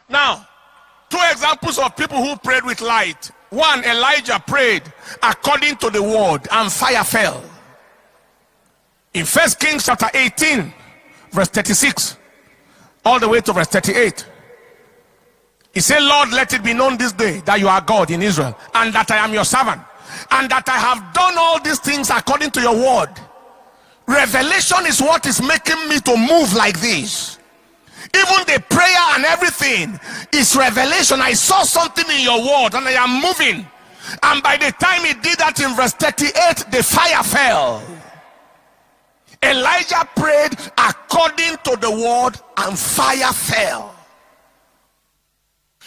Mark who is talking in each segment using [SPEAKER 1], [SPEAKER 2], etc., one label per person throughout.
[SPEAKER 1] Now, two examples of people who prayed with light. One, Elijah prayed according to the word, and fire fell. In 1 Kings chapter 18, verse 36, all the way to verse 38. He said, Lord, let it be known this day that you are God in Israel, and that I am your servant, and that I have done all these things according to your word. Revelation is what is making me to move like this. Even the prayer and everything is revelation. I saw something in your word and I am moving. And by the time he did that in verse 38, the fire fell. Elijah prayed according to the word, and fire fell.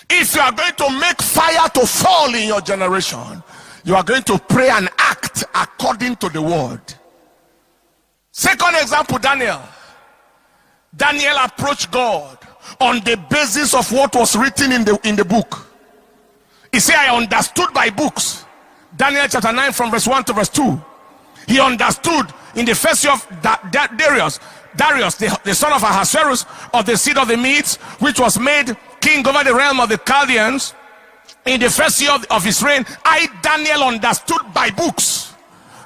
[SPEAKER 1] If you are going to make fire to fall in your generation, you are going to pray and act according to the word. Second example, Daniel. Daniel approached God on the basis of what was written in the book. He said, I understood by books. Daniel chapter 9 from verse 1 to verse 2. He understood in the first year of Darius, the son of Ahasuerus, of the seed of the Medes, which was made king over the realm of the Chaldeans. In the first year of his reign, I, Daniel, understood by books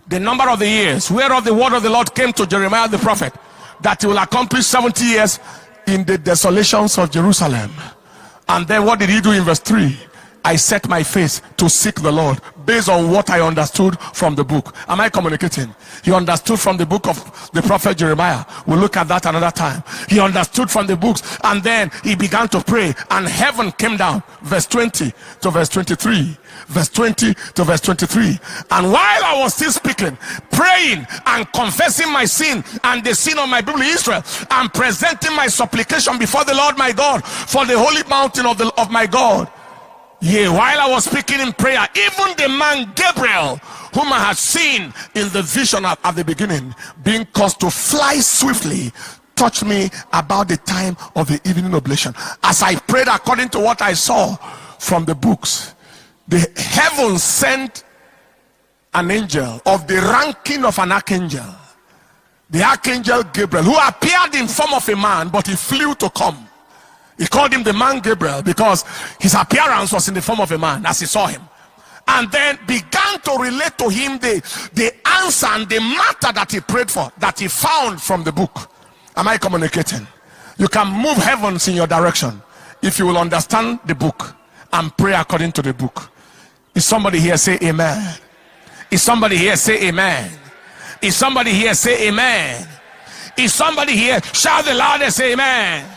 [SPEAKER 1] the number of the years whereof the word of the Lord came to Jeremiah the prophet, that he will accomplish 70 years in the desolations of Jerusalem. And then what did he do in verse 3? I set my face to seek the Lord based on what I understood from the book. Am I communicating? He understood from the book of the prophet Jeremiah. We'll look at that another time. He understood from the books, and then he began to pray, and heaven came down. Verse 20 to verse 23. Verse 20 to verse 23. And while I was still speaking, praying and confessing my sin and the sin of my people Israel, and presenting my supplication before the Lord my God for the holy mountain of my God, yea, while I was speaking in prayer, even the man Gabriel, whom I had seen in the vision at the beginning, being caused to fly swiftly, touched me about the time of the evening oblation. As I prayed according to what I saw from the books, the heavens sent an angel of the ranking of an archangel, the archangel Gabriel, who appeared in form of a man, but he flew to come. He called him the man Gabriel because his appearance was in the form of a man as he saw him, and then began to relate to him the answer and the matter that he prayed for, that he found from the book. Am I communicating? You can move heavens in your direction if you will understand the book and pray according to the book. Is somebody here say amen? Is somebody here say amen? Is somebody here say amen? Is somebody here shout the loudest amen?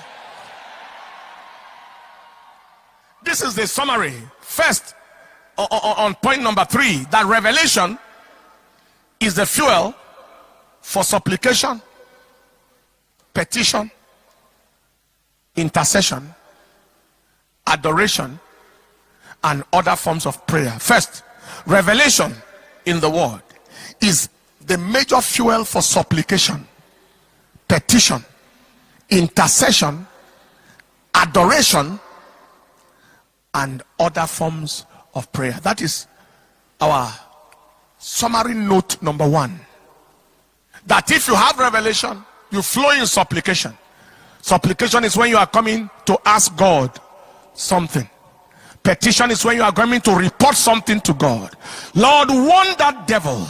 [SPEAKER 1] This is the summary. First, on point number 3, that revelation is the fuel for supplication, petition, intercession, adoration, and other forms of prayer. First, revelation in the word is the major fuel for supplication, petition, intercession, adoration, and other forms of prayer. That is our summary note number 1. That if you have revelation, you flow in supplication. Supplication is when you are coming to ask God something. Petition is when you are going to report something to God. Lord, warn that devil.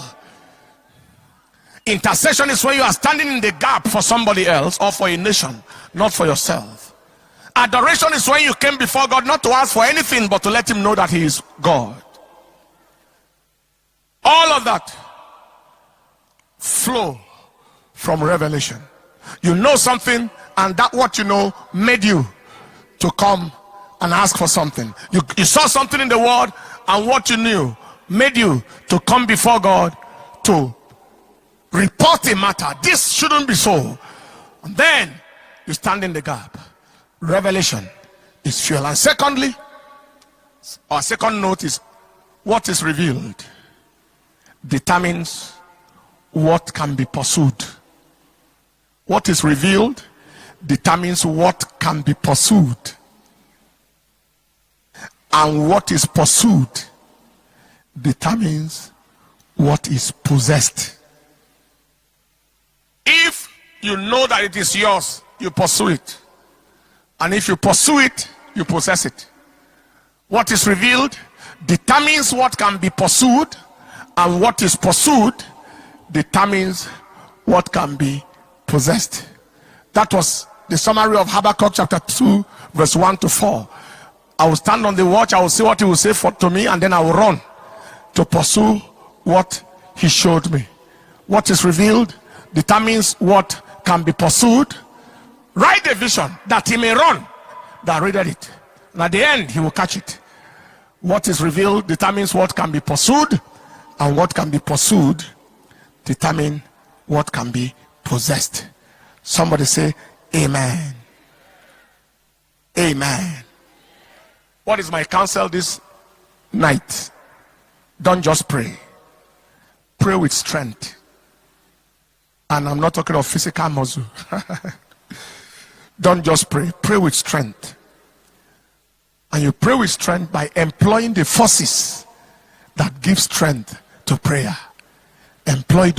[SPEAKER 1] Intercession is when you are standing in the gap for somebody else or for a nation, not for yourself. Adoration is when you came before God not to ask for anything but to let him know that he is God. All of that flow from revelation. You know something, and that what you know made you to come and ask for something. You saw something in the word, and what you knew made you to come before God to report a matter. This shouldn't be so. And then you stand in the gap. Revelation is fuel. And secondly, our second note is what is revealed determines what can be pursued. What is revealed determines what can be pursued. And what is pursued determines what is possessed. If you know that it is yours, you pursue it. And if you pursue it you possess it. What is revealed determines what can be pursued, and what is pursued determines what can be possessed. That was the summary of Habakkuk chapter 2 verse 1 to 4. I will stand on the watch, I will see what he will say to me, and then I will run to pursue what he showed me. What is revealed determines what can be pursued. Write a vision that he may run that readeth it, and at the end he will catch it. What is revealed determines what can be pursued, and what can be pursued determine what can be possessed. Somebody say amen. Amen. What is my counsel this night? Don't just pray. Pray with strength. And I'm not talking of physical muscle. Don't just pray. Pray with strength. And you pray with strength by employing the forces that give strength to prayer. Employ